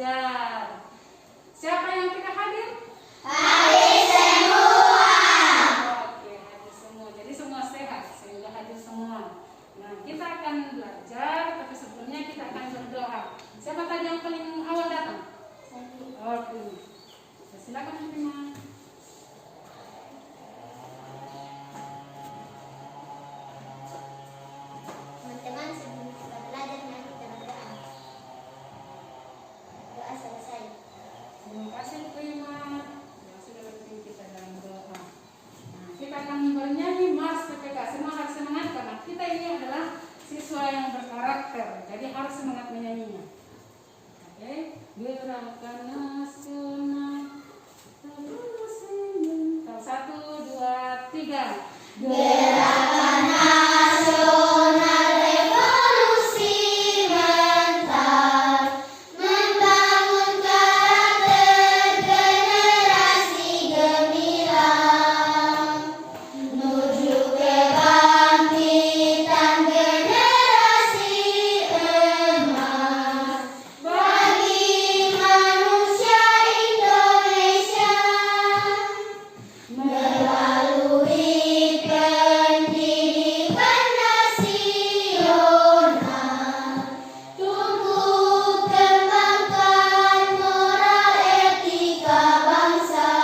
belajar. Siapa yang tidak hadir? Hadir semua. Oke, hadir semua. Jadi semua sehat, sehingga hadir semua. Nah, kita akan belajar, tapi sebelumnya kita akan berdoa. Siapa tadi yang paling awal datang? Oke. Silakan Prima. Teman-teman, sebelum kita belajar, mari kita berdoa. Doa selesai. Terima kasih Prima. Ya, sudah berpimpin kita dalam doa. Nah, kita akan bernyanyi Mars PPK. Semua harus semangat karena kita ini adalah siswa yang berkarakter. Jadi harus semangat menyanyinya. Oke, gerakan nasional. Satu, dua, tiga. Gerakan nasional revolusi mental, membangun karakter generasi gemilang, menuju kebangkitan generasi emas bagi manusia Indonesia. Melalui pendidikan nasional, tumbuh kembangkan moral etika bangsa,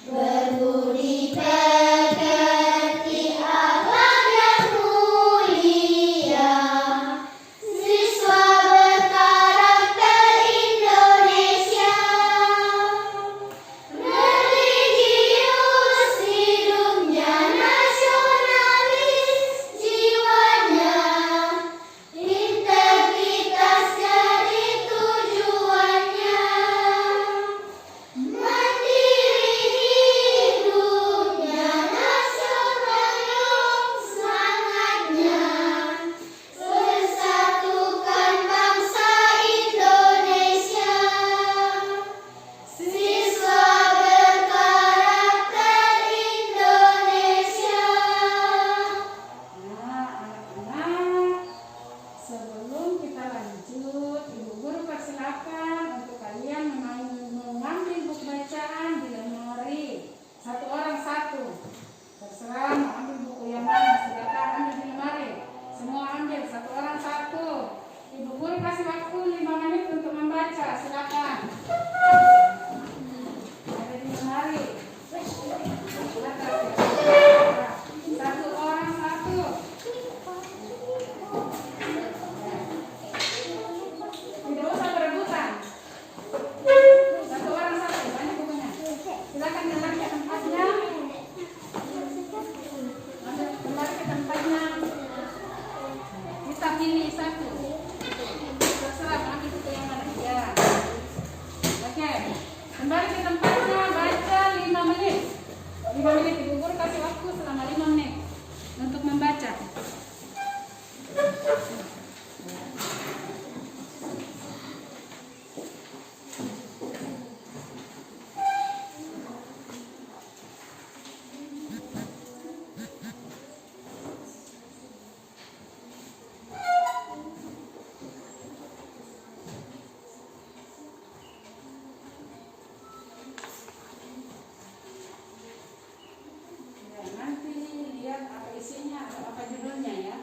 berbudi pekerti akhlak yang mulia, siswa berkarakter Indonesia. Religius hidupnya, nasionalis jiwanya, integritas jadi tujuannya, mandiri hidupnya, nasionalis semangatnya, persatukan bangsa Indonesia. Siswa berkarakter Indonesia. Nah, anak-anak, sebelum kita lanjut, Ibu Guru persilakan untuk kalian mengambil buku bacaan di lemari. Satu orang satu. Terserah mau ambil buku yang mana, silakan ambil di lemari. Semua ambil, satu orang satu. Ibu Guru kasih waktu 5 menit untuk membaca, silakan. Ada di lemari. Silakan. Satu orang satu. Tidak usah berebutan. Satu orang satu, banyak bukunya. Silakan kembali ke tempatnya. Kembali ke tempatnya. Kita pilih satu. Terserah ambil buku yang mana. Ya. Oke. Kembali ke tempatnya, baca 5 menit. 5 menit, Ibu Guru kasih waktu selama 5 menit untuk membaca. Ya, nanti lihat apa isinya atau apa judulnya ya.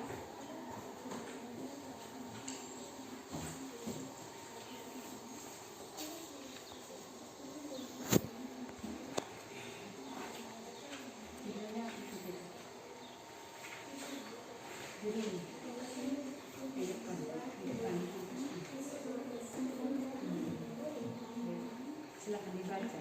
Judulnya judulnya. Di depan, di depan. Silakan dibaca.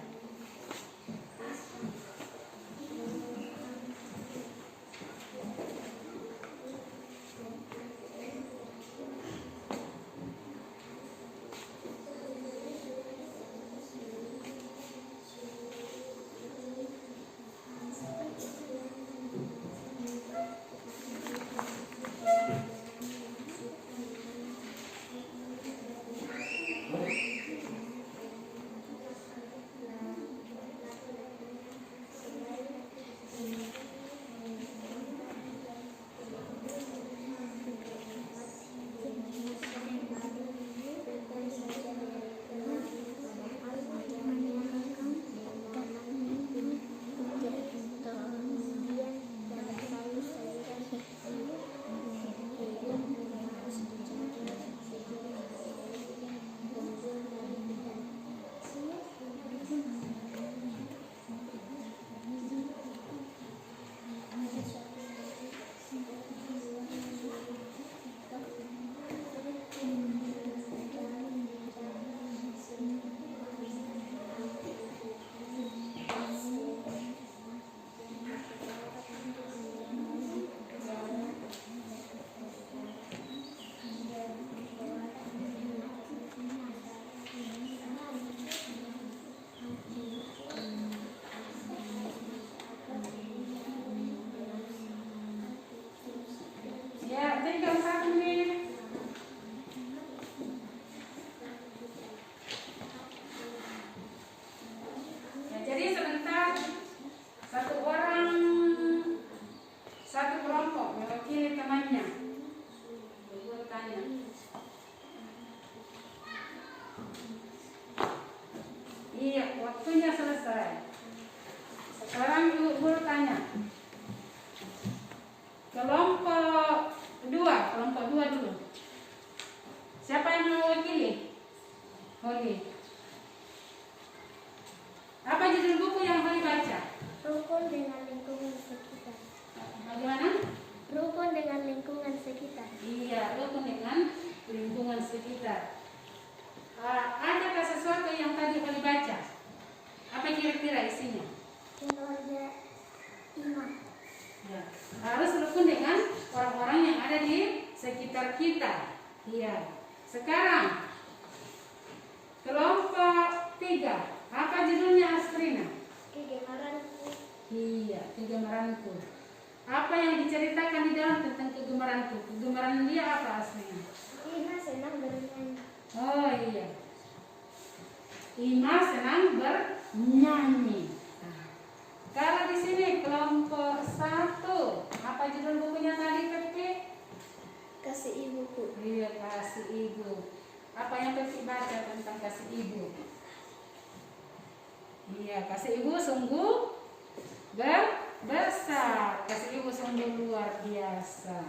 Iya, waktunya selesai. Sekarang Ibu Guru tanya. Kelompok dua dulu. Siapa yang mewakili? Holly. Apa judul buku yang Holly baca? Rukun dengan lingkungan sekitar. Bagaimana? Rukun dengan lingkungan sekitar. Iya, rukun dengan lingkungan sekitar. Adakah sesuatu yang tadi Holly baca? Apa kira-kira isinya? Keluarga iman. Ya, harus rukun dengan orang-orang yang ada di sekitar kita. Iya. Sekarang kelompok 3. Apa judulnya Asprina? Kegemaranku. Iya, kegemaranku. Apa yang diceritakan di dalam tentang kegemaranku? Kegemaran dia apa Asprina? Ima senang bernyanyi. Oh iya. Ima senang bernyanyi. Nah, kalau di sini kelompok 1, apa judul bukunya tadi, Pepi? Kasih ibuku. Iya, kasih ibu. Apa yang Pepi baca tentang kasih ibu? Iya, kasih ibu sungguh besar. Kasih ibu sungguh luar biasa.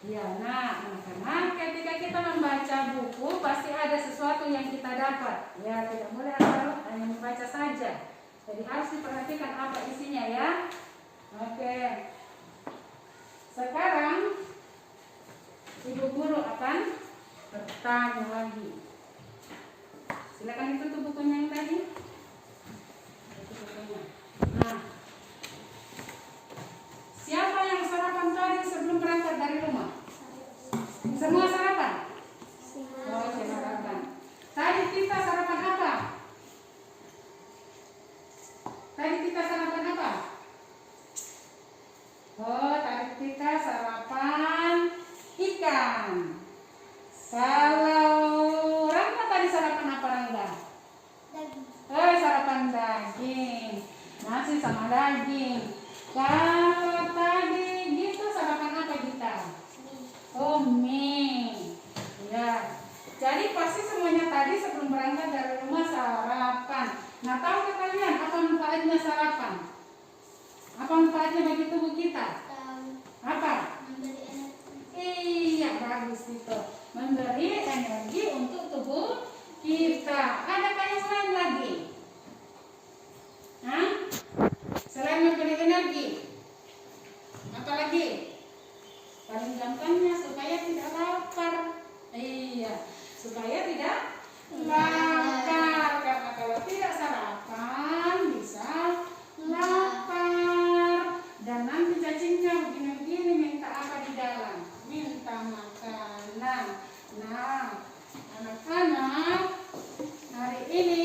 Ya, nah, anak-anak, ketika kita membaca buku pasti ada sesuatu yang kita dapat. Ya, tidak boleh asal hanya membaca saja. Jadi harus diperhatikan apa isinya ya. Oke. Sekarang Ibu Guru akan bertanya lagi. Silakan ditutup bukunya yang tadi. Tutup bukunya. Nah, siapa yang sarapan tadi sebelum berangkat dari rumah? Semua sarapan? Oh, sarapan. Tadi kita sarapan apa? Tadi kita sarapan apa? Oh, tadi kita sarapan ikan. Kalau Rangga tadi sarapan apa Rangga? Daging. Sarapan daging. Nasi sama daging. Kalau tadi gitu sarapan apa kita? Oh, mie. Ya. Jadi pasti semuanya tadi sebelum berangkat dari rumah sarapan. Nah, tahukah kalian apa manfaatnya sarapan? Apa manfaatnya bagi tubuh kita? Apa? Memberi energi. Iya, bagus itu. Memberi energi untuk tubuh kita. Adakah yang lain lagi? Hah? Selain memberi energi, apa lagi? Paling gampangnya supaya tidak lapar. Iya, supaya tidak lapar. Karena kalau tidak sarapan bisa lapar. Dan nanti cacingnya begini-begini minta apa di dalam? Minta makanan. Nah, anak-anak, hari ini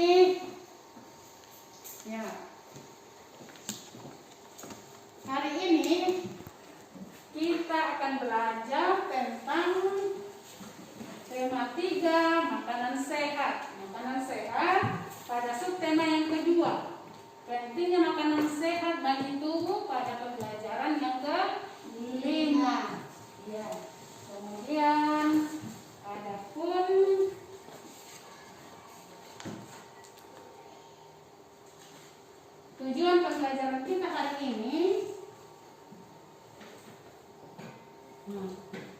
ya. Hari ini kita akan belajar tentang tema 3, makanan sehat. Makanan sehat pada subtema yang kedua. Pentingnya makanan sehat bagi tubuh pada pembelajaran yang ke-5. Ya. Kemudian adapun tujuan pembelajaran kita hari ini.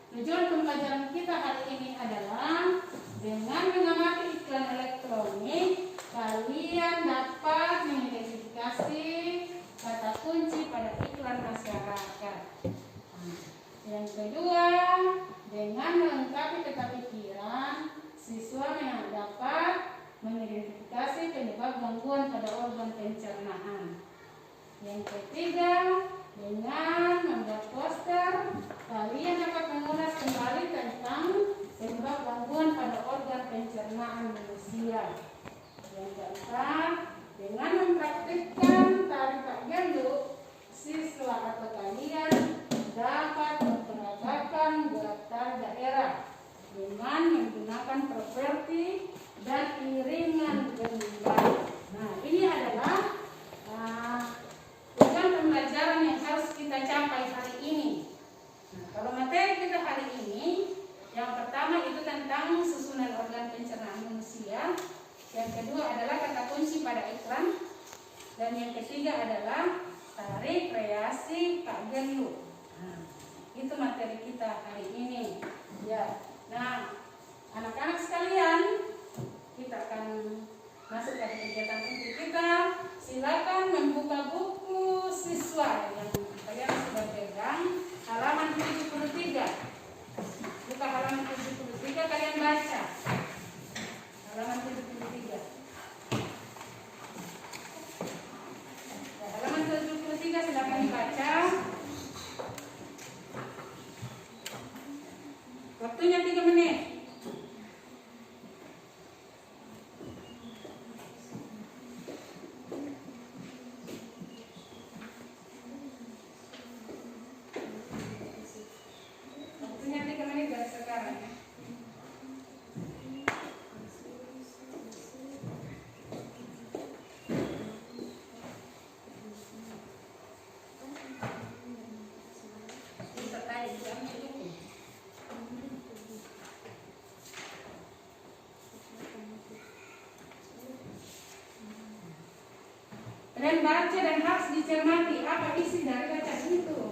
Tujuan pembelajaran kita hari ini adalah dengan mengamati iklan elektronik, kalian dapat mengidentifikasi kata kunci pada iklan masyarakat. Yang kedua, dengan melengkapi peta pikiran, siswa yang dapat mengidentifikasi penyebab gangguan pada organ pencernaan. Yang ketiga, dengan membuat poster, kalian dapat mengulas kembali tentang penyebab gangguan pada organ pencernaan manusia. Yang keempat, dengan mempraktikkan tari tak gendut, siswa atau kalian dapat memperagakan gerak tari daerah dengan menggunakan properti dan iringan gendang. Nah, ini adalah tujuan pembelajaran yang harus kita capai hari ini. Nah, kalau materi kita hari ini, yang pertama itu tentang susunan organ pencernaan manusia. kedua adalah kata kunci pada iklan, dan yang ketiga adalah tarik reaksi Pak Gelu. Nah, itu materi kita hari ini. Ya, nah anak-anak sekalian, kita akan masuk ke kegiatan inti kita. Silakan membuka buku siswa yang kalian sudah pegang, halaman 73. Buka halaman 73, kalian baca. Halaman 73. Ya, halaman 73 silakan dibaca. Waktunya 3 menit. Waktunya 3 menit dari sekarang. Bisa tarik jamnya dulu. Kalian baca dan harus dicermati apa isi dari bacaan itu.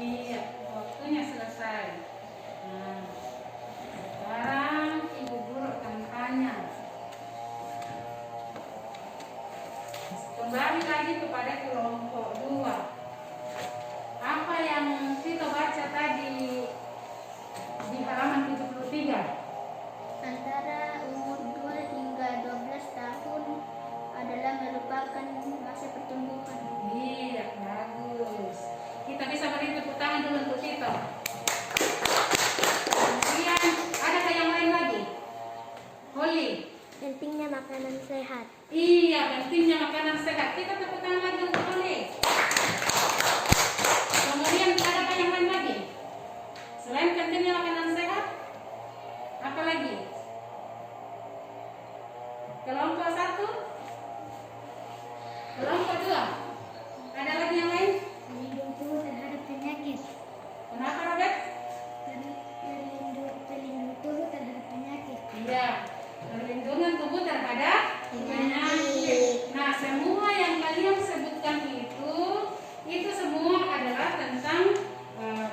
Iya, waktunya selesai. Nah, sekarang Ibu Guru akan tanya. Kembali lagi kepada kelompok 2. Apa yang kita baca tadi di halaman 73? Antara umur 2 hingga 12 tahun adalah merupakan masa pertumbuhan. Iya, bagus. Kita bisa beri tepuk tangan dulu untuk kita. Kemudian, adakah yang lain lagi? Holly. Pentingnya makanan sehat. Iya, pentingnya makanan sehat. Kita tepuk tangan lagi untuk Holly. Kemudian, adakah yang lain lagi? Selain pentingnya makanan sehat, apa lagi? Kelompok 1? Kelompok 2? Ada lagi yang lain? Pelindung tubuh terhadap penyakit. Kenapa, Robert? Pelindung tubuh terhadap penyakit. Iya, perlindungan tubuh terhadap penyakit. Nah, semua yang kalian sebutkan itu semua adalah tentang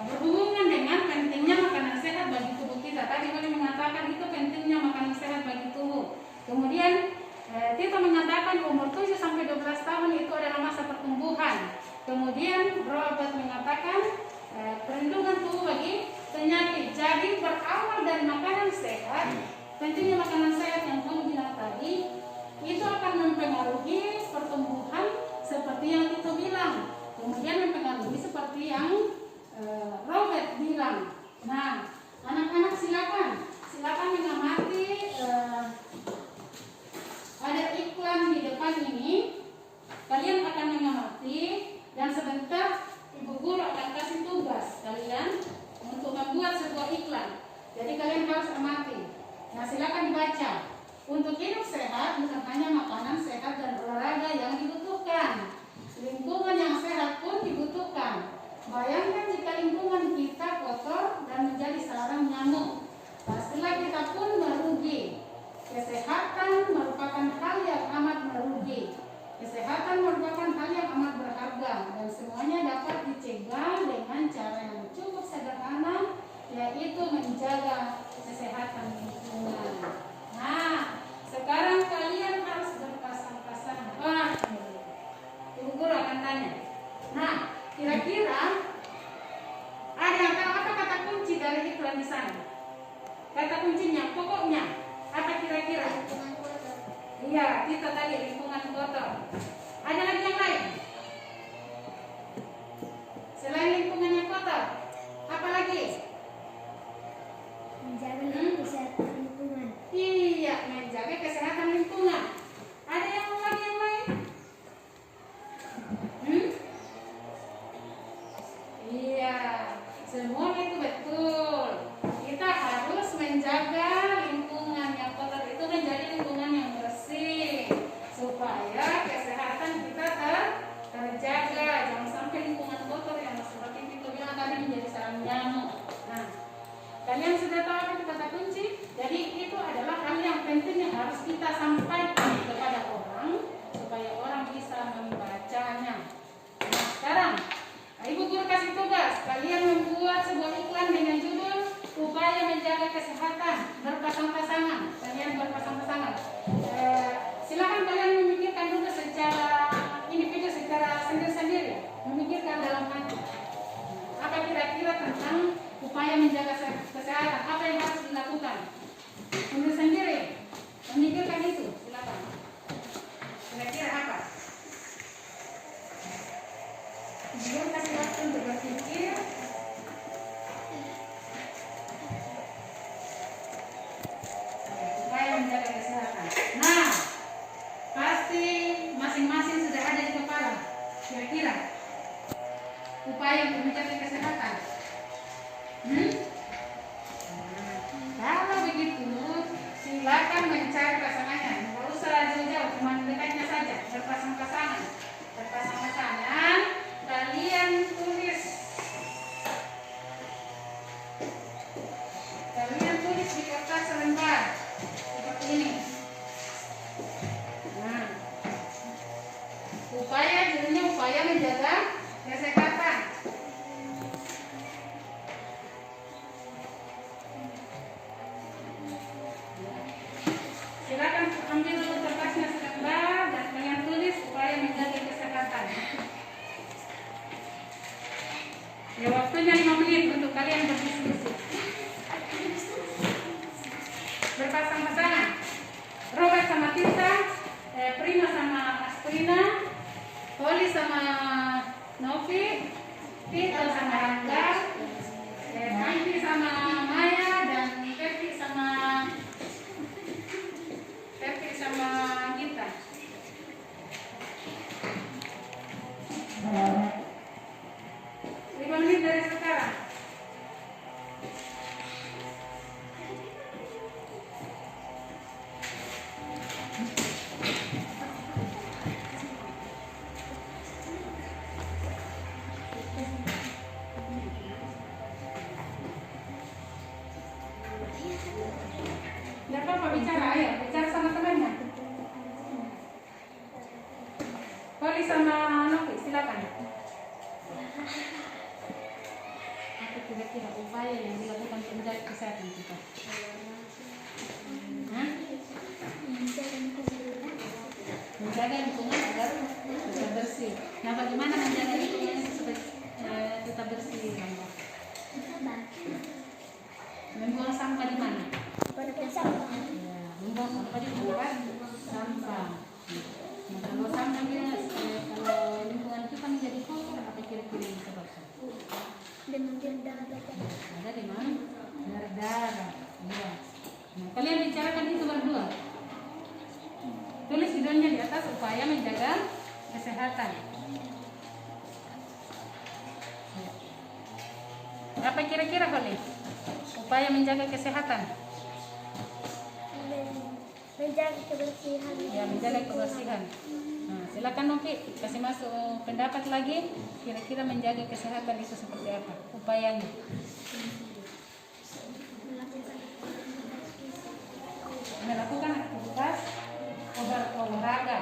berhubungan dengan pentingnya makanan sehat bagi tubuh kita. Tadi boleh mengatakan itu pentingnya makanan sehat bagi tubuh. Kemudian Tito mengatakan umur 7 sampai 12 tahun itu adalah masa pertumbuhan. Kemudian Robert mengatakan perlindungan tubuh bagi penyakit. Jadi berawal dari makanan sehat, pentingnya makanan sehat yang kamu bilang tadi itu akan mempengaruhi pertumbuhan seperti yang Tito bilang. Kemudian mempengaruhi seperti yang Robert bilang. Nah, anak-anak silakan mengamati ada iklan di depan ini. Kalian akan mengamati dan sebentar Ibu Guru akan kasih tugas kalian untuk membuat sebuah iklan. Jadi kalian harus amati. Nah, silakan dibaca. Untuk hidup sehat bukan hanya makanan sehat dan olahraga yang dibutuhkan. Lingkungan yang sehat pun dibutuhkan. Bayangkan jika lingkungan kita kotor dan menjadi sarang nyamuk, pastilah kita pun merugi. Kesehatan merupakan hal yang amat merugi. Kesehatan merupakan hal yang amat berharga dan semuanya dapat dicegah dengan cara yang cukup sederhana, yaitu menjaga kesehatan lingkungan. Nah, kira-kira? Lingkungan kotor. Iya, kita tadi lingkungan kotor. Ada lagi yang lain? Selain lingkungan yang kotor, apa lagi? Menjaga kesehatan lingkungan. Iya, menjaga kesehatan lingkungan. Ada yang lagi yang lain? Iya, semuanya itu betul. Kita harus menjaga lingkungan yang kotor itu menjadi lingkungan yang bersih supaya kesehatan kita terjaga. Jangan sampai lingkungan kotor yang seperti kita bilang tadi menjadi sarang nyamuk. Nah, kalian sudah tahu apa itu kata kunci? Jadi itu adalah hal yang penting yang harus kita sampaikan kepada orang supaya orang bisa membacanya. Nah, sekarang Ibu Guru kasih tugas kalian membuat sebuah iklan dengan judul upaya menjaga kesehatan berpasang-pasangan. Kalian berpasang-pasangan. Silakan kalian memikirkan dulu secara individu, secara sendiri-sendiri, memikirkan dalam hati. Apa kira-kira tentang upaya menjaga kesehatan? Apa yang harus dilakukan? Sendiri-sendiri memikirkan itu. Silakan. Kira-kira apa? Kemudian kasih waktu untuk berpikir. Supaya menjaga kesehatan. Nah, pasti masing-masing sudah ada di kepala. Kira-kira upaya untuk menjaga kesehatan. Kalau begitu, silakan mencari pasangannya. Tidak usah jauh-jauh, cuma dekatnya saja. Berpasang-pasangan. Berpasang-pasangan. Kalian tulis di kertas selembar seperti ini. Nah, judulnya upaya menjaga kesehatan. Silakan ambil dulu kertasnya selembar dan kalian tulis upaya menjaga kesehatan. Ya, waktunya 5 menit untuk kalian berdiskusi. Berpasang-pasangan. Robert sama Tita, Prima sama Asprina, Holly sama Novi, Tita sama Rangga, Nanti sama Maya, dan Pepi sama Gita. Menit dari sekarang. Tidak apa-apa bicara, ayo bicara sama temannya. Holly sama Novi, silakan. Apa kira-kira upaya yang dilakukan menjaga kesehatan kita? Menjaga lingkungan agar tetap bersih. Nah, bagaimana menjaga lingkungan supaya tetap bersih, Bang? Membuang sampah di mana? Ya, membuang sampah di tempat sampah. Nah, kalau sampahnya, kalau lingkungan kita menjadi kotor, apa kira-kira yang disebabkan? Ada di mana? Berdarah. Ya. Nah, kalian bicarakan itu berdua. Tulis judulnya di atas upaya menjaga kesehatan. Apa kira-kira Holly? Upaya menjaga kesehatan. Menjaga kebersihan. Ya, menjaga kebersihan. Nah, silakan Novi kasih masuk pendapat lagi. Kira-kira menjaga kesehatan itu seperti apa? Upayanya. Melakukan aktivitas olahraga,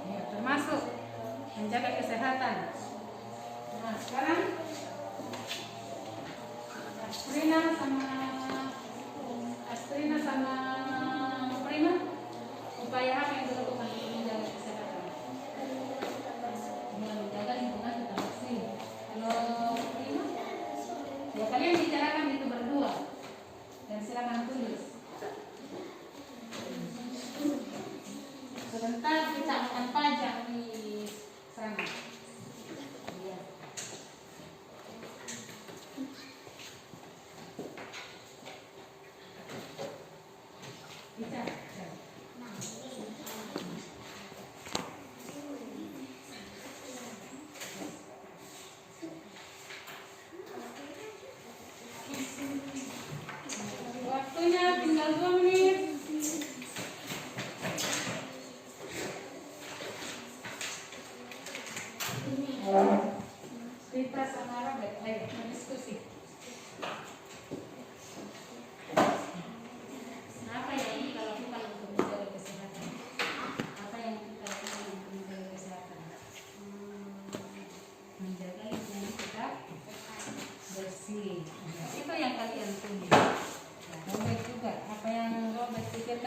ya, termasuk menjaga kesehatan. Nah, sekarang Asprina sama Prima, upaya apa yang dilakukan untuk menjaga kesehatan? Ya, menjaga lingkungan tetap bersih. Kalau Prima, ya kalian bicarakan itu berdua dan silakan tulis.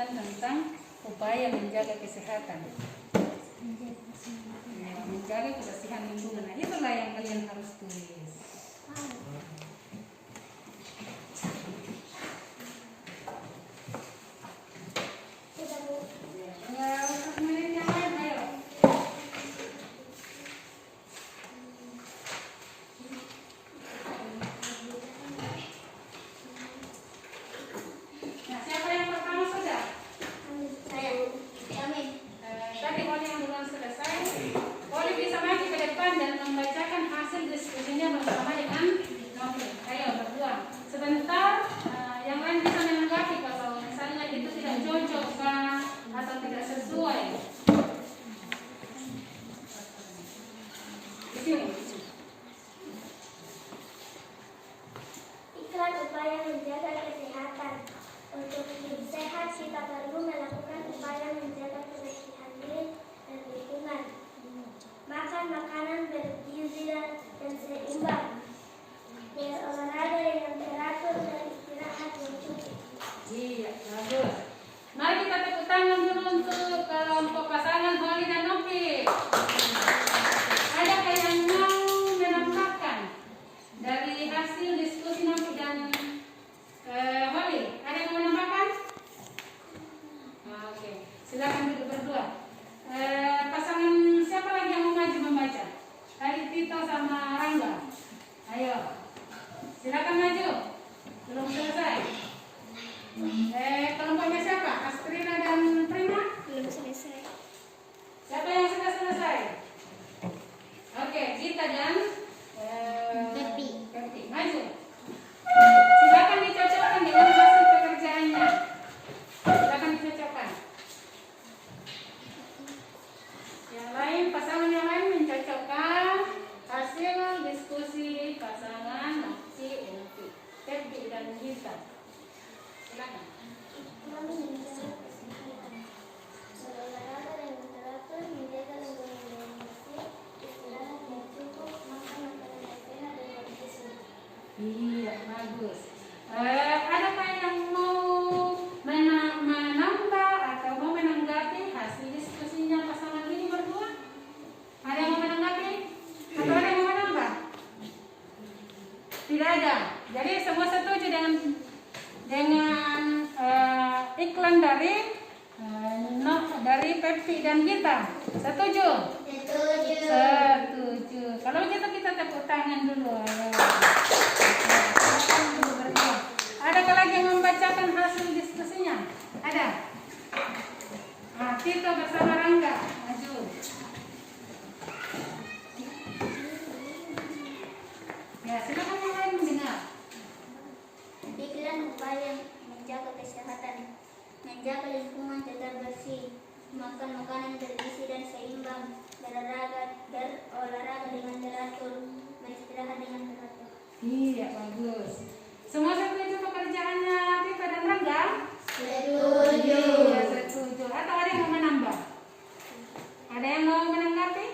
menjelaskan tentang upaya menjaga kesehatan. Ya, menjaga kebersihan lingkungan. Nah, itulah yang kalian harus tulis. Iklan upaya menjaga kesehatan. Untuk hidup sehat, kita perlu melakukan upaya menjaga kebersihan diri dan lingkungan. Makan makanan bergizi dan seimbang. Berolahraga dengan teratur dan istirahat yang cukup. Iya, bagus. Mari kita tepuk tangan dulu untuk kelompok pasangan Holly dan Novi. Adakah yang mau menambahkan dari hasil diskusi Novi dan Holly? Ada yang mau menambahkan? Oke, silakan duduk berdua. Pasangan siapa lagi yang mau maju membaca? Tadi Tito sama Rangga. Ayo, silakan maju. Belum selesai. Kelompoknya siapa? Astrina dan Prima? Belum selesai. Siapa yang sudah selesai? Oke, Gita dan Pepi. Maju. Silakan dicocokkan dengan hasil pekerjaannya. Silakan dicocokkan. Yang lain, pasangan yang lain mencocokkan hasil diskusi pasangan Novi, Pepi dan Gita. Silakan. Kami menjaga kesehatan. Berolahraga dengan teratur, menjaga lingkungan yang bersih, istirahat yang cukup, makan makanan yang sehat dan bergizi. Iya, bagus. Adakah yang mau menambah atau mau menanggapi hasil diskusinya pasangan ini berdua? Ada yang mau menanggapi? Atau ada yang mau menambah? Tidak ada. Jadi semua setuju dengan iklan dari Pepi dan Gita. Setuju? Setuju. Kalau begitu kita tepuk tangan dulu. Adakah lagi yang membacakan hasil diskusinya? Ada? Nah, Tito bersama Rangga. Maju. Ya, silakan yang lain mendengar. Iklan upaya menjaga kesehatan, menjaga lingkungan tetap bersih, makan makanan bergizi dan seimbang, berolahraga dengan teratur, beristirahat dengan teratur. Iya, bagus. Semua setuju pekerjaannya Tito dan Rangga? Setuju. Iya, setuju. Atau ada yang mau menambah? Ada yang mau menanggapi?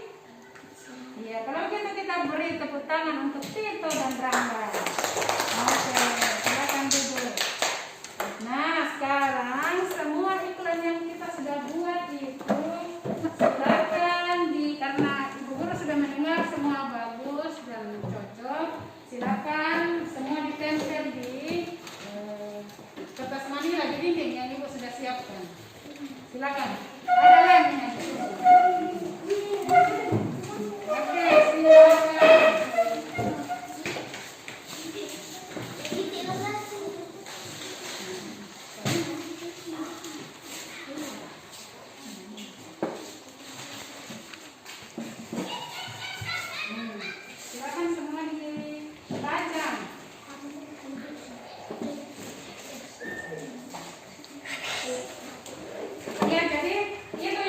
Iya, kalau begitu kita beri tepuk tangan untuk Tito dan Rangga. Oke, silakan duduk. Nah, sekarang semua iklan yang kita sudah buat itu silakan karena Ibu Guru sudah mendengar semua bagus dan cocok. Silakan semua ditempel di kertas manila di dinding yang Ibu sudah siapkan. Silakan. Ada lemnya. Oke, silakan. Silakan semua dibaca. Ya, jadi itu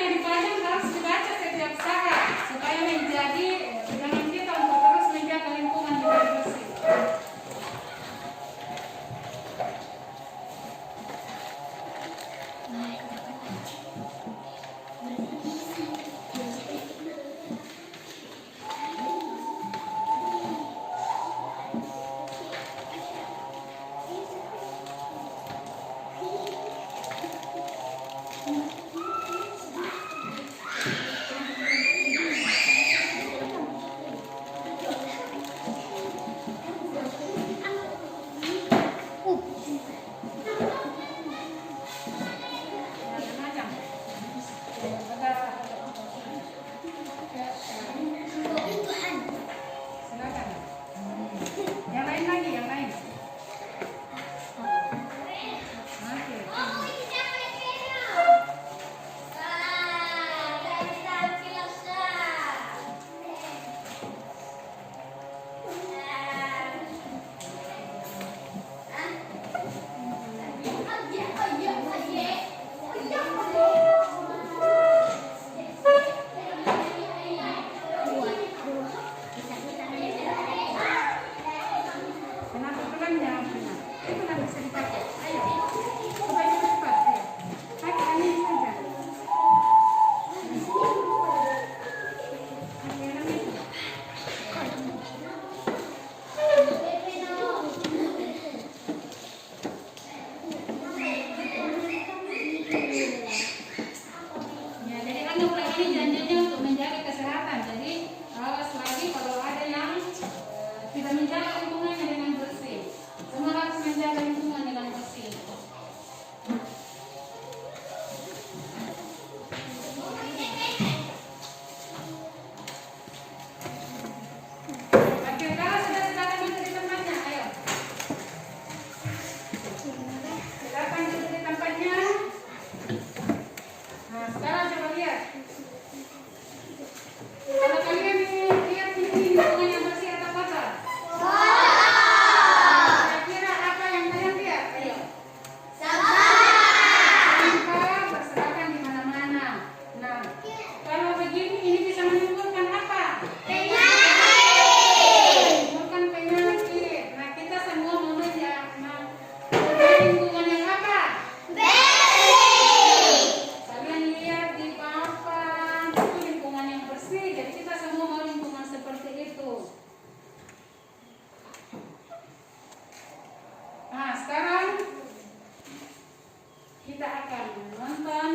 kita akan menonton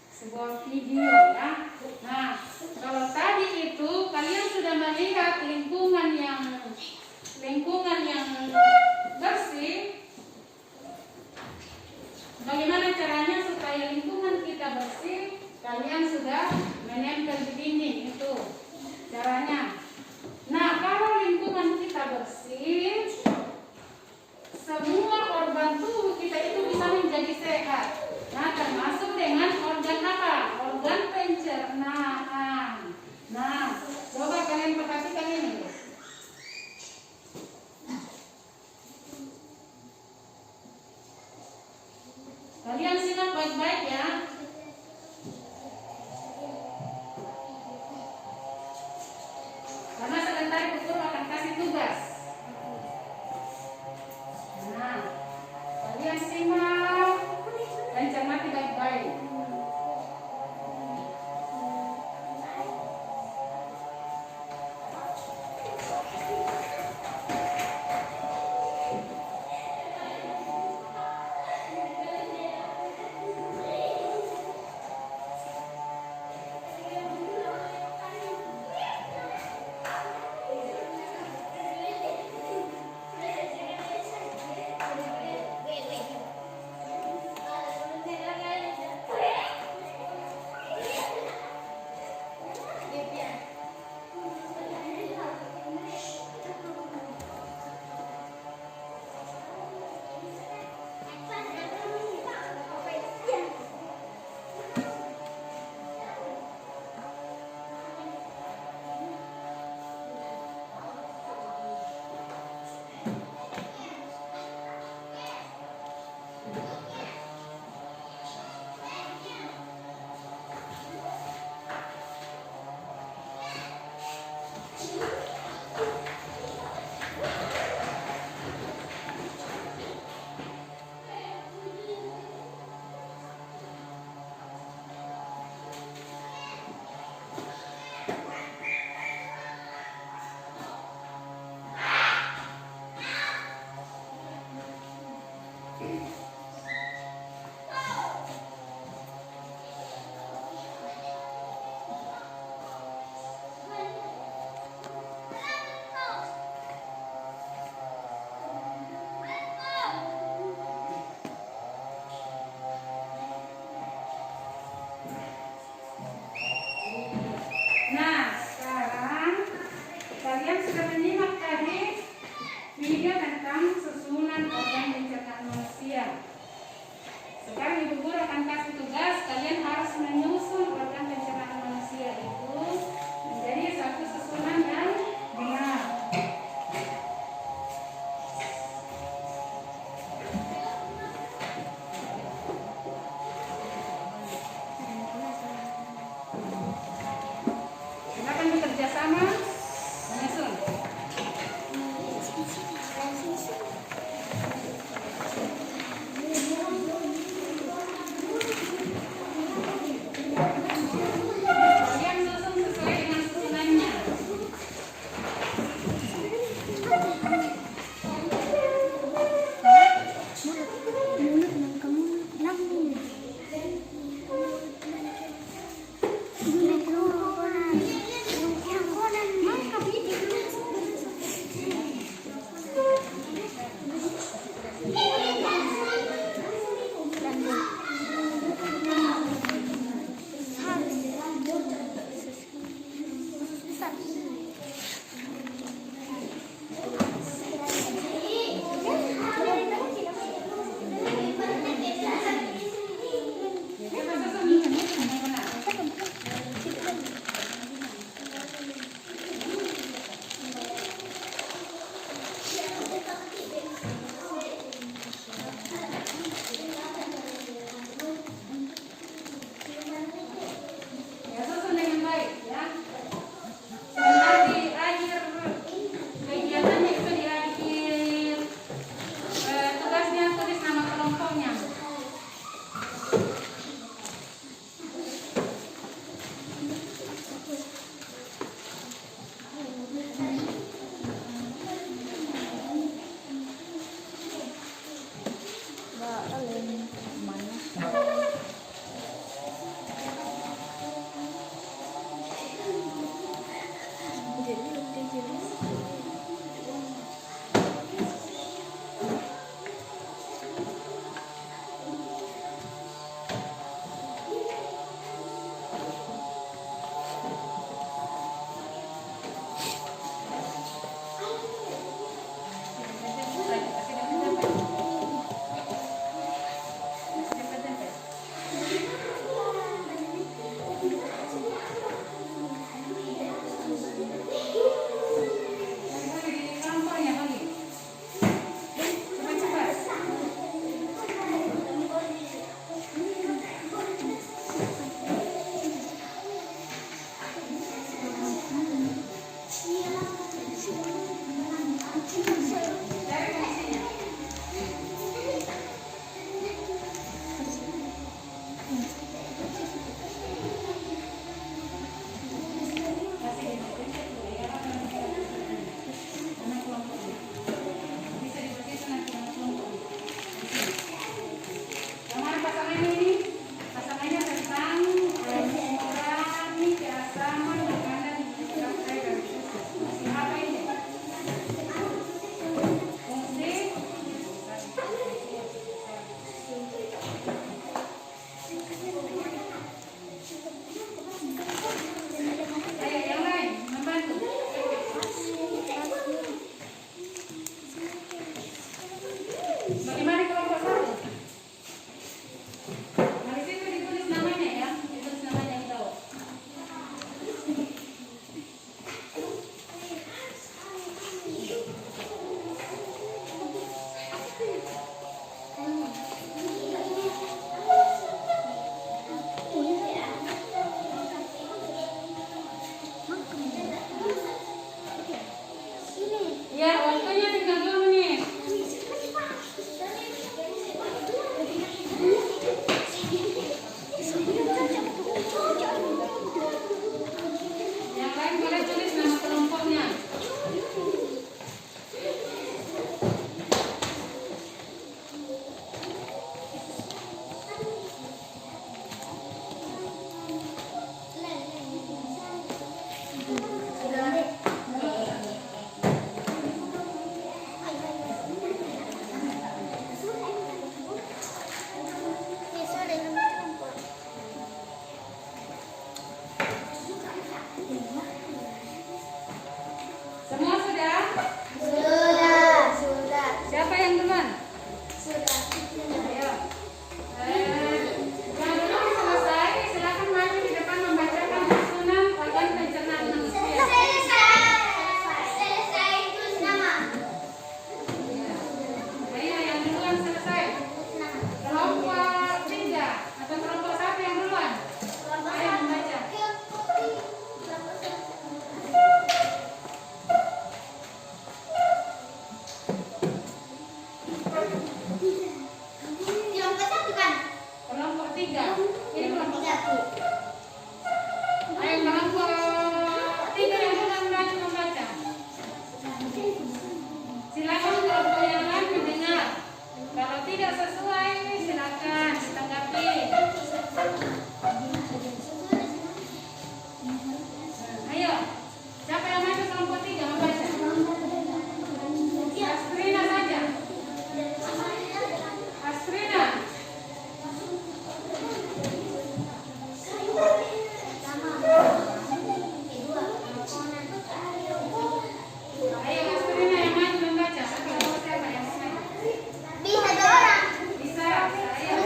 sebuah video ya. Nah, kalau tadi itu kalian sudah melihat lingkungan yang bersih. Bagaimana caranya supaya lingkungan kita bersih? Kalian sudah menempel di dinding itu caranya. Nah, kalau lingkungan kita bersih, semua organ tubuh kita itu bisa menjadi sehat. Nah, termasuk dengan organ apa? Organ pencernaan. Nah, coba kalian perhatikan ini. Kalian simak baik-baik ya. Karena sebentar Bu Guru akan kasih tugas. Nah, kalian simak dan cermati baik-baik. Nah, sekarang kalian sudah menyimak tadi video tentang susunan organ pencernaan manusia. Sekarang Ibu Guru akan kasih tugas, kalian harus menyusun organ pencernaan manusia itu menjadi satu susunan yang benar. Silakan bekerja sama menyusun. Kalian susun 3. Ini kelompok 1. Ayo kelompok 3 yang sudah membaca. Silakan kelompok yang lain mendengar. Kalau tidak sesuai, silakan ditanggapi. Ayo, siapa yang masuk kelompok 3 membaca? Astrina saja. Astrina. Ayo Astrina yang maju membaca. Siapa yang mau? Bisa 2 orang. Bisa. Ayo.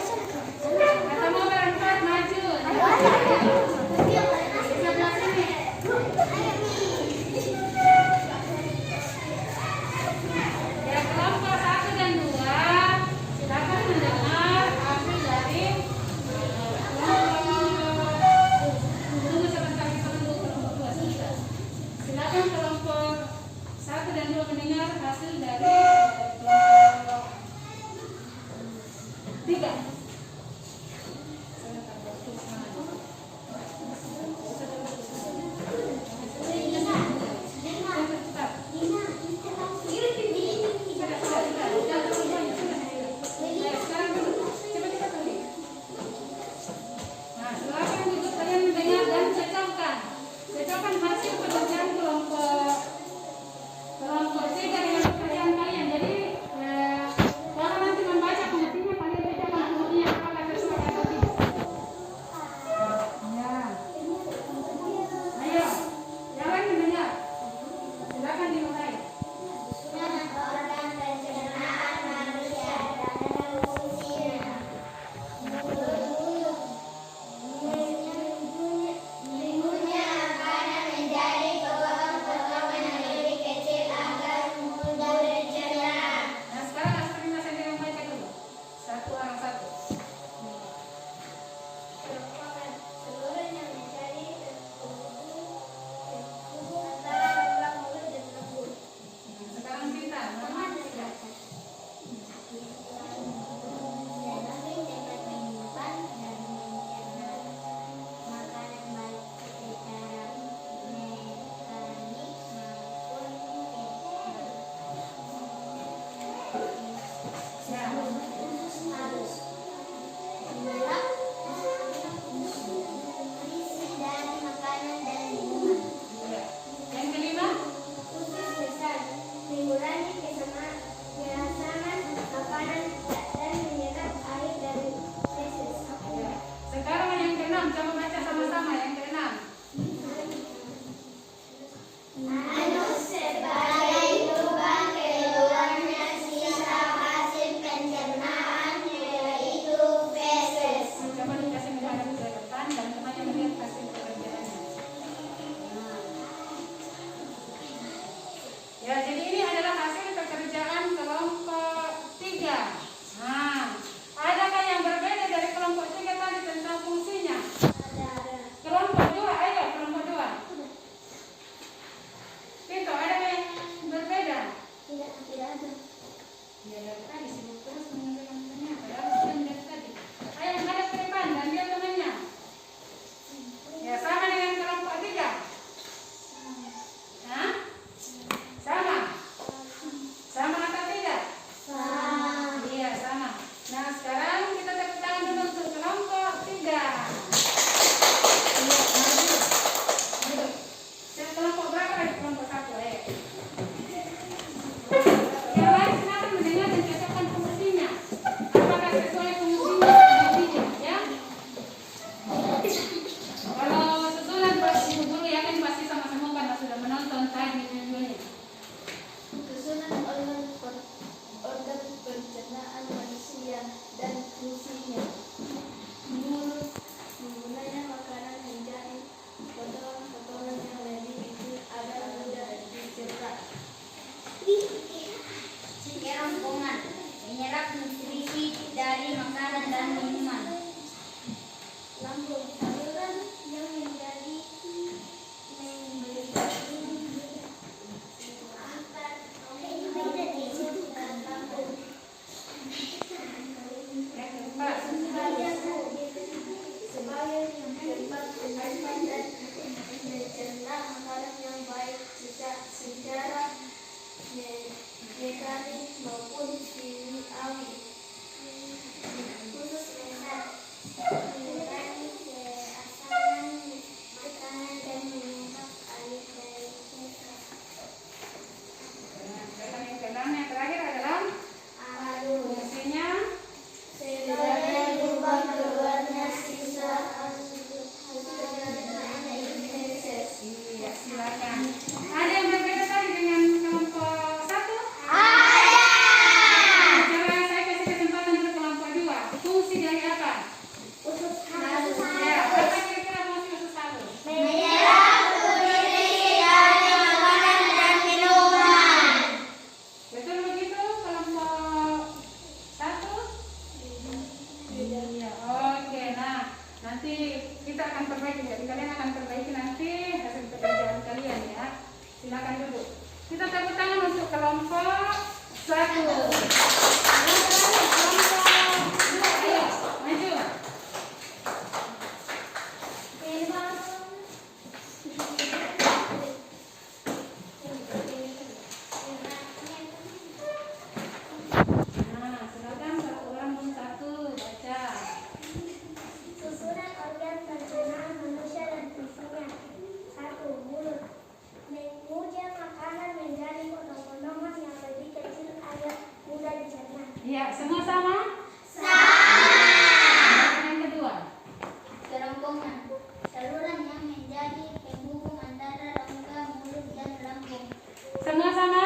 Nanti kita akan perbaiki, jadi kalian akan perbaiki nanti hasil pekerjaan kalian ya. Silakan duduk. Kita tepuk tangan untuk kelompok 1. Kelompok 2, ayo maju. Nah, silakan satu orang pun satu baca. Susunan organ pencernaan manusia dan fungsinya. 1. Mulut. Menguja makanan menjadi potong-potongan yang lebih kecil agar mudah dicerna. Iya, semua sama? Yang kedua. Kerongkongan. Saluran yang menjadi penghubung antara rongga, mulut, dan lambung. Semua sama?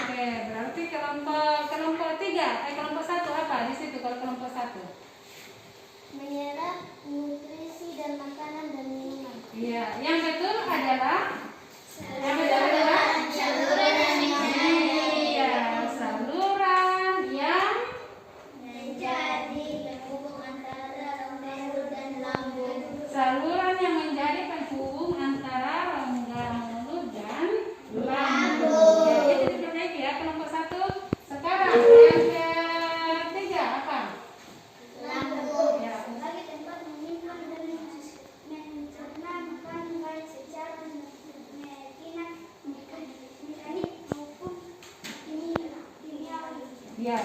Oke, berarti kelompok 3, kelompok 1 apa di situ kalau kelompok 1? Menyerap nutrisi dan makanan dan minuman. Iya, yang betul adalah Saluran yang iya, saluran yang menjadi penghubung antara rongga, mulut, dan lambung. menjadi penghubung antara rongga mulut dan lambung. Ya, itu diperbaiki ya kelompok 1. Sekarang yang ketiga apa? Lambung. Ya. Sebagai tempat menyimpan dan mencerna makanan baik secara mekanik maupun kimiawi. Ya,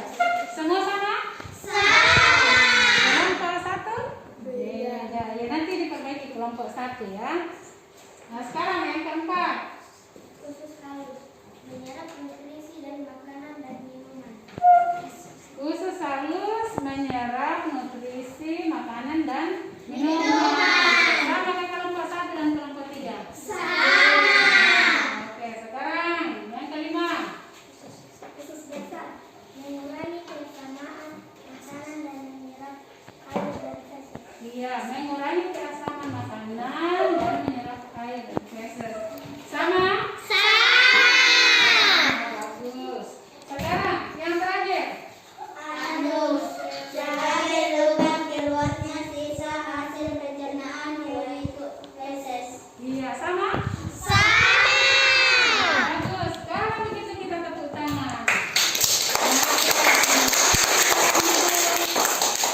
semua sama? Kelompok 1? Beda. Ya, nanti diperbaiki kelompok 1 ya. Nah, sekarang yang keempat. Usus halus. Menyerap nutrisi dari makanan dan minuman. Usus halus menyerap nutrisi makanan dan minuman. Sama kayak kelompok 1 dan kelompok 3. Oke, sekarang yang kelima. Usus dasar. Mengurangi kesamaan makanan dan menyerap air dari feses. Iya, mengurangi keasaman makanan dan menyerap air dan feses. Sama? Bagus. Sekarang yang terakhir. Anus. Sebagai lubang keluarnya sisa hasil pencernaan yaitu feses. Iya, sama? Bagus. Kalau begitu kita tepuk tangan.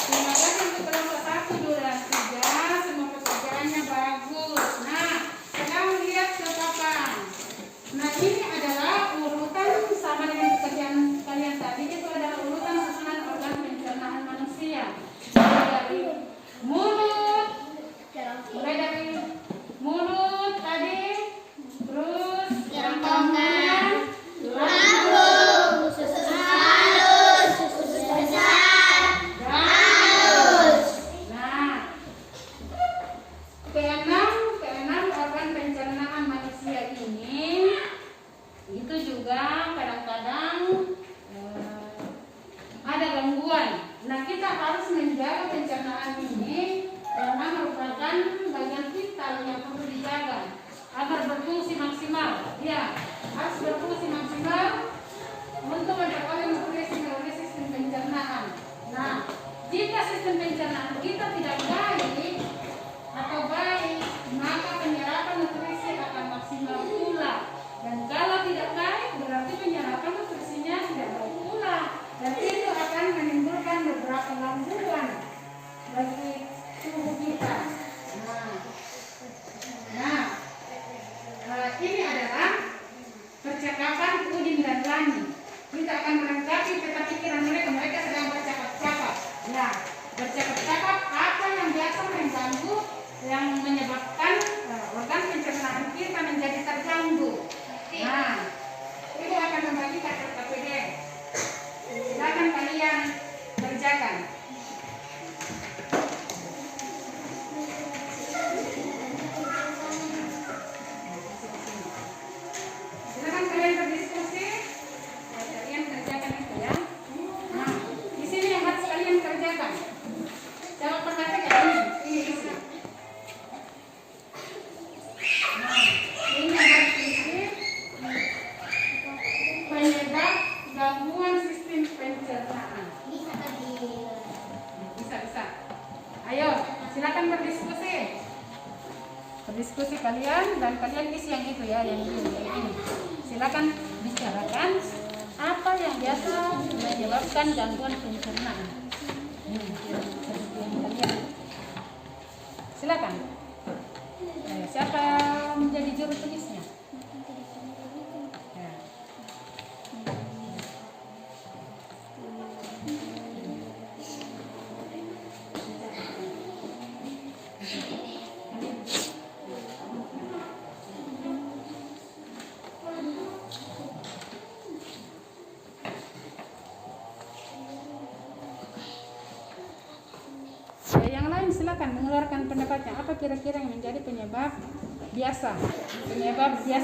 Terima kasih untuk kelompok 1, 2, dan 3. Semua pekerjaannya bagus. Nah, sekarang lihat ke papan. Nah, ini adalah urutan sama dengan pekerjaan kalian tadi. Itu adalah urutan susunan organ pencernaan manusia. Mulai dari mulut tadi, terus kerongkongan, lambung, Usus halus. Usus besar. dan nah, keenam organ pencernaan manusia ini itu juga kadang-kadang ada gangguan. Nah, kita harus menjaga pencernaan ini karena merupakan bagian vital yang perlu dijaga agar berfungsi maksimal. Ya, harus berfungsi maksimal untuk memperoleh nutrisi melalui sistem pencernaan. Nah, jika sistem pencernaan kita tidak baik atau baik, maka penyerapan nutrisi akan maksimal pula. Dan kalau tidak baik, berarti penyerapan nutrisinya tidak baik pula. Dan itu akan menimbulkan beberapa gangguan bagi tubuh kita. Nah, ini adalah percakapan Udin dan Lani. Kita akan melengkapi peta pikiran mereka. Mereka sedang bercakap-cakap. Nah, bercakap-cakap apa yang biasa mengganggu, yang menyebabkan organ pencernaan kita menjadi terganggu. Nah, Ibu akan membagikan KPD. Silakan kalian kerjakan. Silakan kalian berdiskusi. Kalian kerjakan itu ya. Nah, di sini yang harus kalian kerjakan. Coba perhatikan ini isi. silakan berdiskusi. Berdiskusi kalian dan kalian isi yang itu ya, yang ini. Silakan bicarakan apa yang biasa menyebabkan gangguan pencernaan. Seperti yang kalian. Silakan. Siapa menjadi juru tulisnya? Ya. Yang lain silakan mengeluarkan pendapatnya. Apa kira-kira yang menjadi penyebab biasa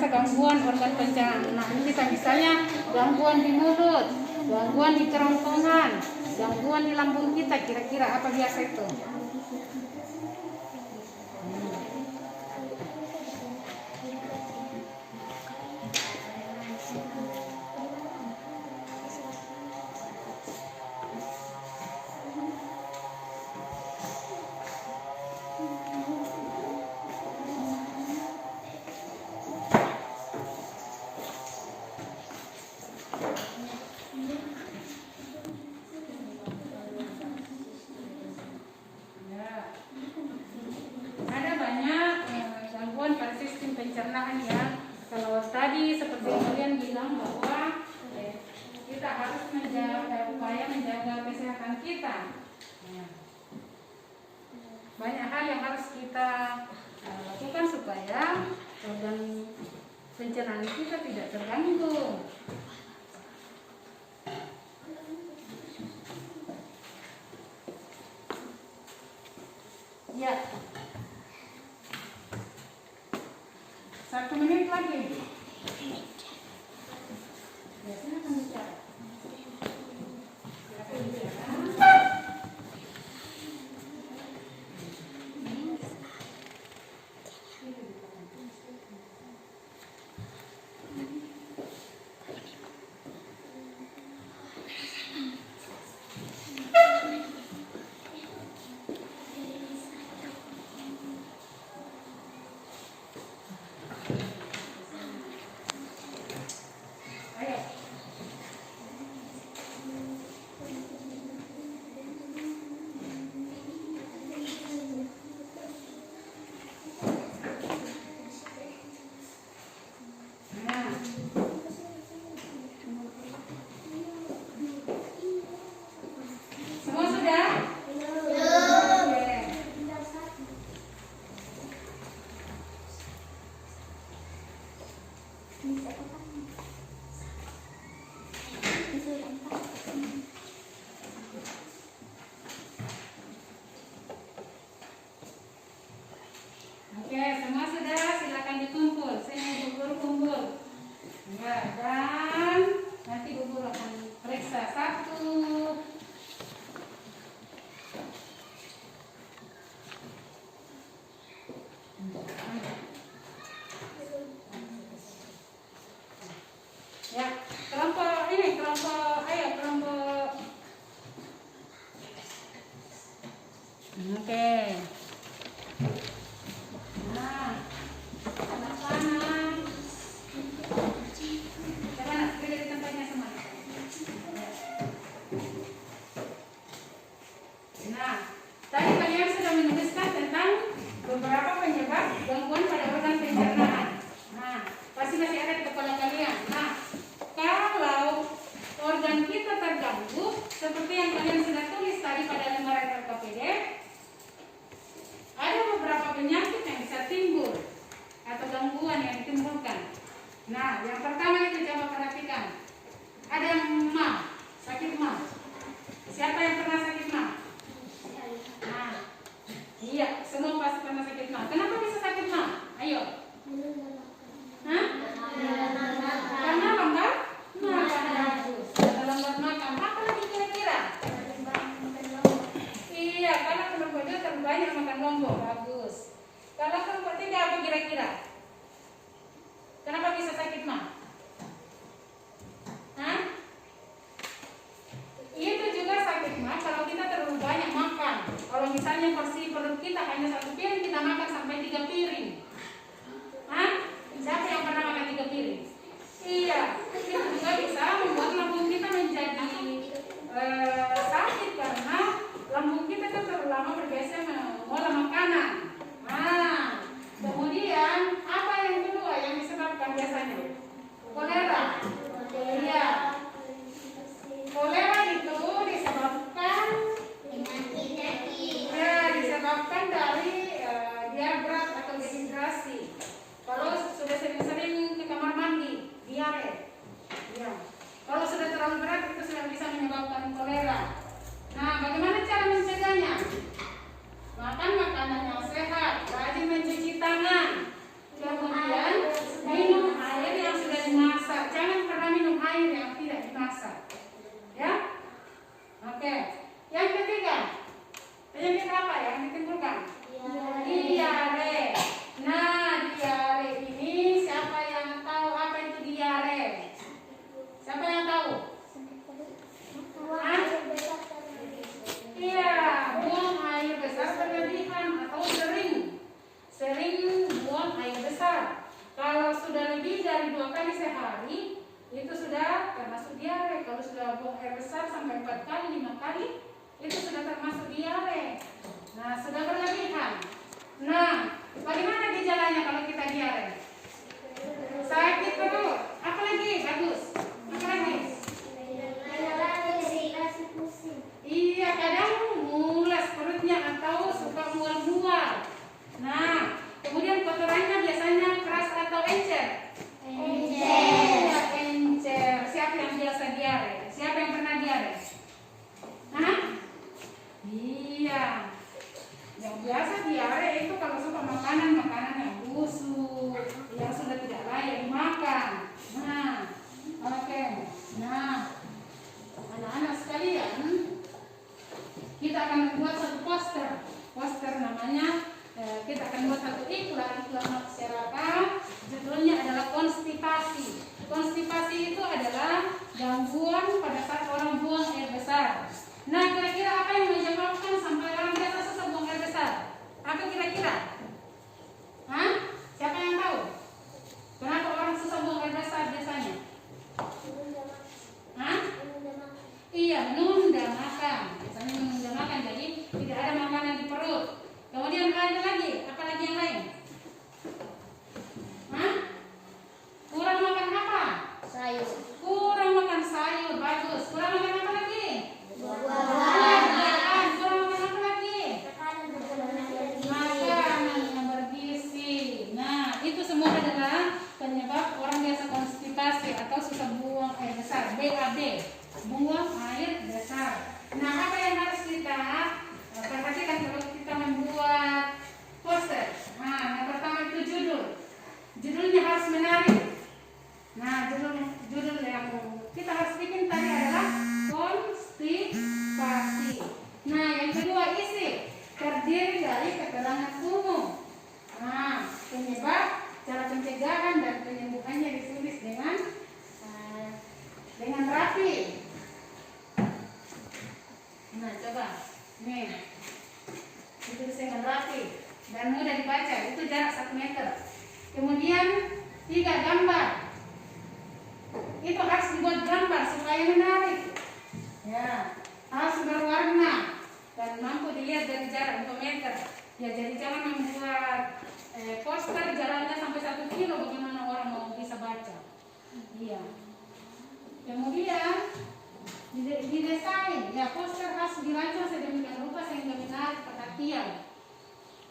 gangguan organ pencernaan kita, misalnya gangguan di mulut, gangguan di kerongkongan, gangguan di lambung kita, kira-kira apa biasa itu? Pencernaan ya. Kalau tadi seperti yang kalian bilang bahwa kita harus upaya menjaga kesehatan kita. Banyak hal yang harus kita lakukan supaya organ pencernaan kita tidak terganggu. Ya. 1 menit lagi. Ya, silakan bicara. Oke, semua sudah, silakan dikumpul. Saya mau guru kumpul. Ya, dan nanti guru akan periksa satu. Ya, kelompok ini, kelompok. Oke. Nah, anak-anak. Coba nak pilih di tempatnya semua. Nah, tadi kalian sudah menuliskan tentang beberapa penyebab gangguan pada organ pencernaan. Nah, pasti masih ada di kepala kalian. Nah, kalau organ kita terganggu, seperti yang kalian sudah tulis tadi pada lembaran RKPD, ada beberapa penyakit yang bisa timbul atau gangguan yang ditimbulkan. Nah, yang pertama itu coba perhatikan. Ada yang sakit mah. Siapa yang pernah sakit mah? Nah, iya, semua pasti pernah sakit mah. Kenapa bisa sakit mah? Ayo. Hah? Karena lambat makan. Bagus. Karena lambat makan. Apa lagi kira-kira? Iya, karena kelompok 2 terlalu banyak makan lombok. Bagus. Kalau kelompok 3 apa kira-kira? Kenapa bisa sakit mah? Hah? Itu juga sakit mah kalau kita terlalu banyak makan. Kalau misalnya porsi perut kita hanya 1 piring, kita makan sampai 3 piring. Hah? Siapa yang pernah makan 3 piring? Iya, itu juga bisa membuat lambung kita menjadi sakit karena lambung kita itu terlalu lama bergeser mengolah makanan. Nah, kemudian apa yang kedua yang disebabkan biasanya? Kolera. Iya. Kolera itu disebabkan dari dia berat atau dehidrasi. Kalau sudah sering-sering ke kamar mandi, diare. Ya. Kalau sudah terlalu berat itu sudah bisa menyebabkan kolera. Nah, bagaimana cara mencegahnya? Makan makanan yang sehat, rajin mencuci tangan. Kemudian minum air yang sudah dimasak. Jangan pernah minum air yang tidak dimasak. Ya? Oke. Yang ketiga, penyakit apa yang ditimbulkan? Diare. Nah, diare ini siapa yang tahu apa itu diare? Siapa yang tahu? Hah? Iya, buang air besar berlebihan atau sering buang air besar. Kalau sudah lebih dari 2 kali sehari, itu sudah termasuk diare. Kalau sudah buang air besar sampai 4 kali, 5 kali, itu sudah termasuk diare. Nah, sudah berlebihan. Nah, bagaimana gejalanya kalau kita diare? Sakit perut. Apa lagi? Bagus. Apa lagi? Iya, kadang mulas perutnya atau suka mual-mual. Nah, kemudian kotorannya biasanya keras atau encer? Iya, encer. Siapa yang biasa diare? Siapa yang pernah diare? Hah? Iya. Yang biasa diare itu kalau suka makanan yang busuk, yang sudah tidak layak dimakan. Nah, oke. Nah, anak-anak sekalian, kita akan membuat satu poster namanya. Kita akan buat satu iklan masyarakat. Judulnya adalah konstipasi. Konstipasi itu adalah gangguan pada saat orang buang air besar. Nah, kira-kira apa yang menyebabkan sampai orang biasa susah buang air besar? Apa kira-kira? Hah? Siapa yang tahu? Kenapa orang susah buang air besar biasanya? Hah? Iya, menunda makan. Biasanya menunda makan, jadi tidak ada makanan di perut. Kemudian ada lagi, apa lagi yang lain? Hah? Kurang makan apa? Sayur. Kurang makan sayur, bagus. Kurang makan apa lagi? Buah-buahan. Kurang makan apa lagi? Makanan Makanan yang bergizi. Nah, itu semua adalah penyebab orang biasa konstipasi atau susah buang air besar. BAB, buang air besar. Nah, apa yang harus kita perhatikan kalau kita membuat poster? Nah, yang pertama itu judulnya harus menarik. Nah, judul yang kita harus bikin tadi adalah konstipasi. Nah, yang kedua isi terdiri dari keterangan umum. Nah, penyebab, cara pencegahan dan penyembuhannya ditulis dengan rapi. Nah, coba nih, ditulis dengan rapi dan mudah dibaca. Itu jarak 1 meter. Kemudian 3 gambar. Itu harus dibuat gambar supaya menarik. Ya, harus berwarna dan mampu dilihat dari jarak 2 meter. Ya, jadi jangan membuat poster jaraknya sampai 1 kilo. Bagaimana orang mau bisa baca? Iya. Kemudian didesain. Ya, poster harus dirancang sedemikian rupa sehingga menarik perhatian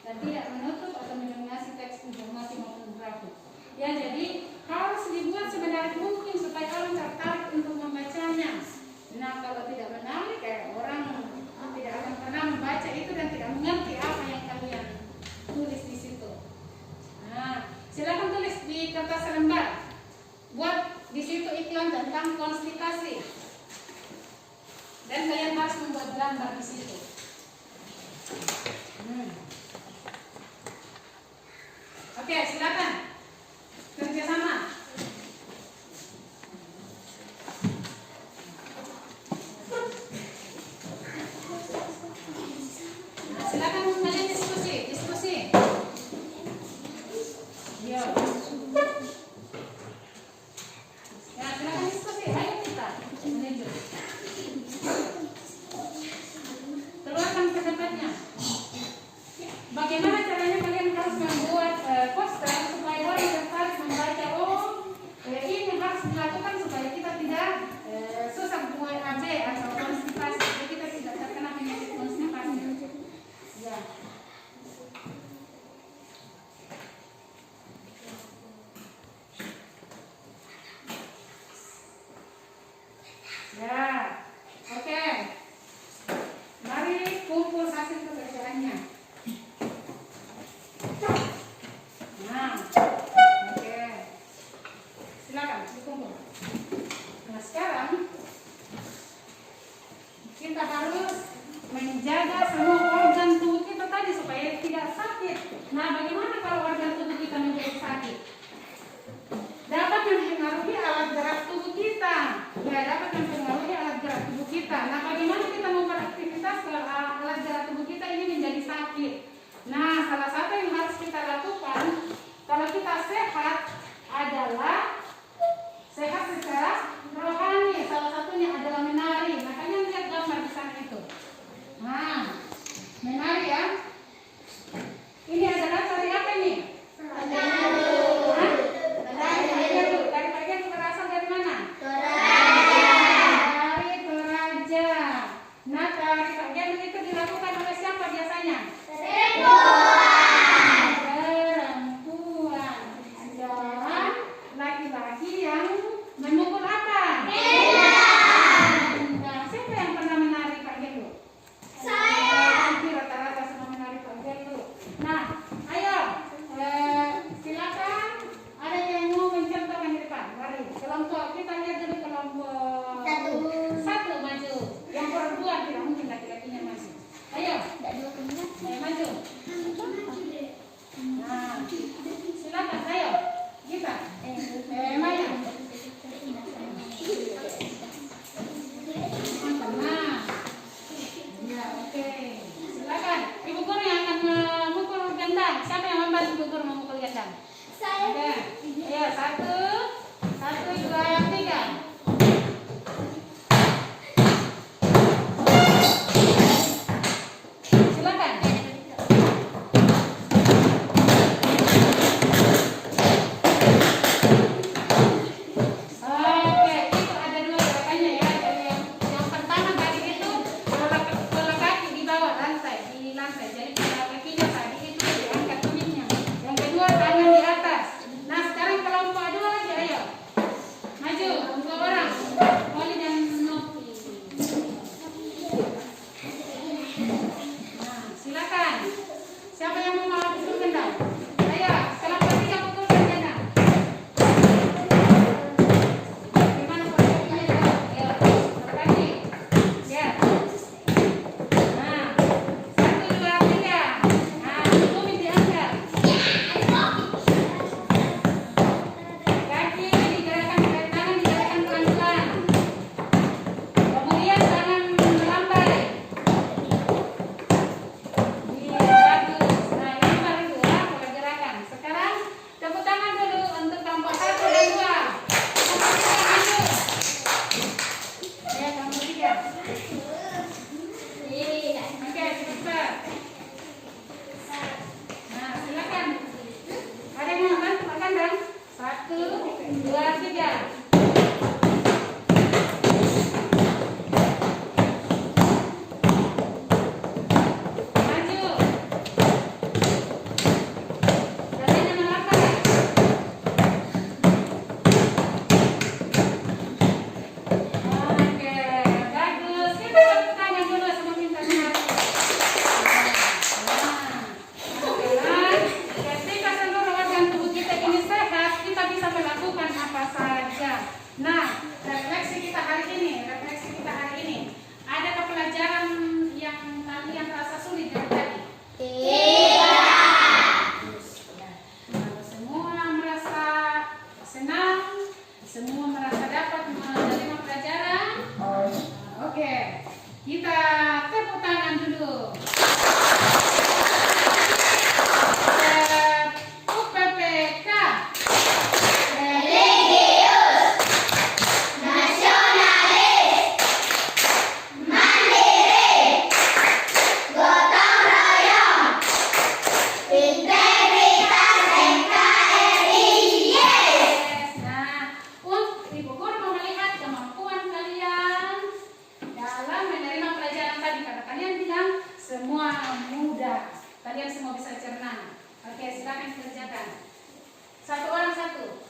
dan tidak menutup atau mendominasi teks informasi maupun grafik. Ya, jadi harus dibuat semenarik mungkin supaya orang tertarik untuk membacanya. Nah, kalau tidak menarik, orang tidak akan pernah membaca itu dan tidak mengerti apa yang kalian tulis di situ. Nah, silakan tulis di kertas lembar. Buat di situ iklan tentang konstipasi. Dan kalian harus membuat gambar di situ. Oke, silakan kerjasama. silakan kalian diskusi. Yo. Ya, silakan diskusi. Ayo kita menuju. Keluarkan pendapatnya. Bagaimana caranya kalian harus membuat poster supaya orang tertarik membaca? Ini harus dilakukan supaya kita tidak susah buat AB atau konstipasi. Jadi kita tidak terkena penyakit konstipasi. Ya. Ya, oke. Mari kumpul hasil pekerjaannya. Nah, oke. Silakan dikumpul. Nah, sekarang kita harus menjaga semua organ tubuh kita tadi supaya tidak sakit. Nah, bagaimana kalau organ tubuh kita menjadi sakit? Dapat mempengaruhi alat gerak tubuh kita. Ya, dapat mempengaruhi alat gerak tubuh kita. Nah, bagaimana kita mau beraktivitas kalau alat gerak tubuh kita ini menjadi sakit? Nah, salah satu yang harus kita lakukan kalau kita sehat adalah sehat secara rohani. Salah satunya adalah menari. Makanya lihat gambar di sana itu. Nah, menari ya. Ini adalah tari apa ini? Tari bagian berasal dari mana? Tari Toraja. Nah, tari bagian itu dilakukan oleh siapa biasanya? Perempuan dan laki-laki yang memukul apa? Nah, siapa yang pernah menari Pak Gelu? Saya. Rata-rata semua menari Pak Gelu. Nah, ayo silakan. Ada yang mau mencontohkan di depan? Mari. Kelompok kita lihat dulu kelompok satu maju. Yang perempuan tidak mungkin laki-lakinya maju. Ayo. Maju. Nah, silakan. Ayo. Kita. Maya. Nah, ya oke. Silakan. Ibu guru yang akan memukul gendang. Siapa yang membantu ibu guru memukul gendang? Oke. Ya, 1, 2, 3. Silakan. Oke, itu ada 2 gerakannya ya. Jadi yang pertama tadi itu bola kaki di bawah di lantai. Jadi bola kakinya tadi itu diangkat tumitnya. Yang kedua tangan di atas. Nah, sekarang kelompok 2 lagi. Kalian semua bisa cerna. Oke, silakan kerjakan. Satu orang satu.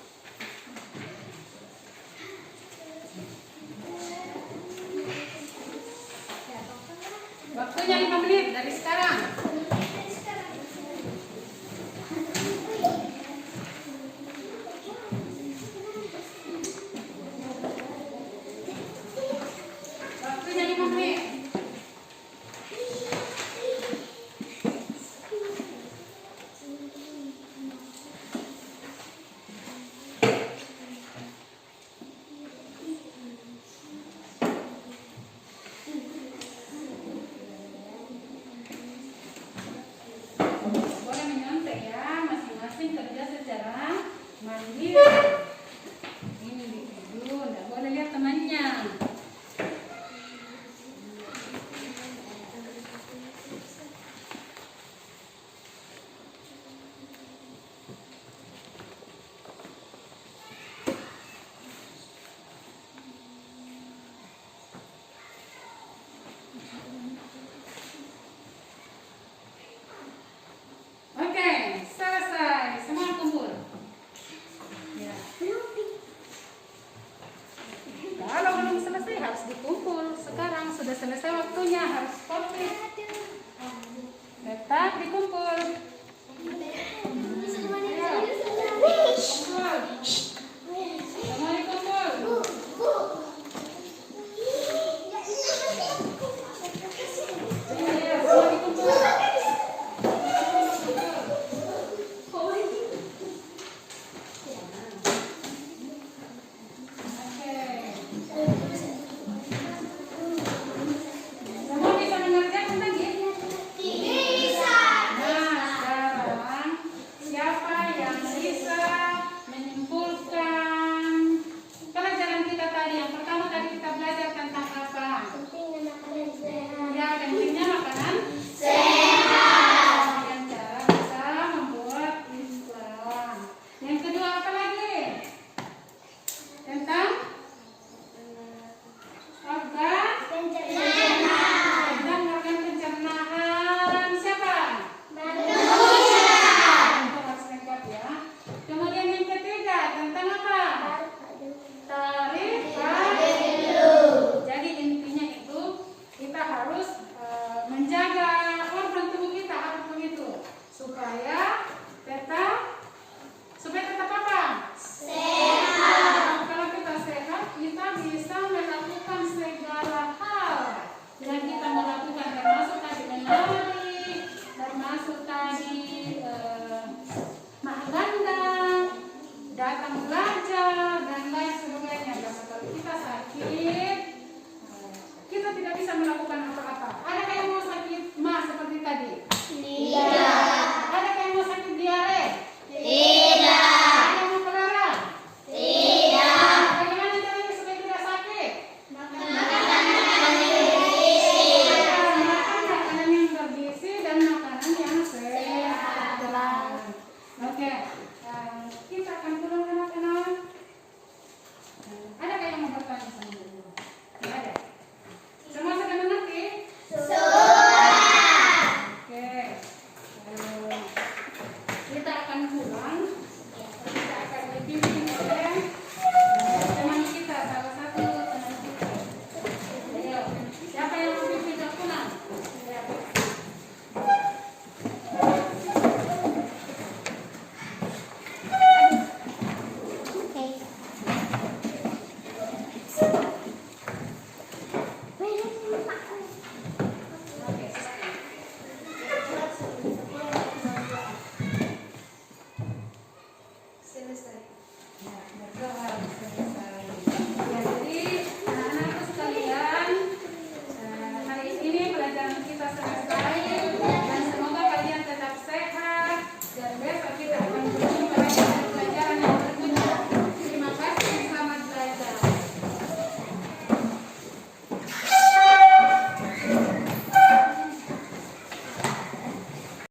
Waktunya 5 menit dari sekarang. Waktunya 5 menit. Boleh menyontek ya, masing-masing kerja secara mandiri.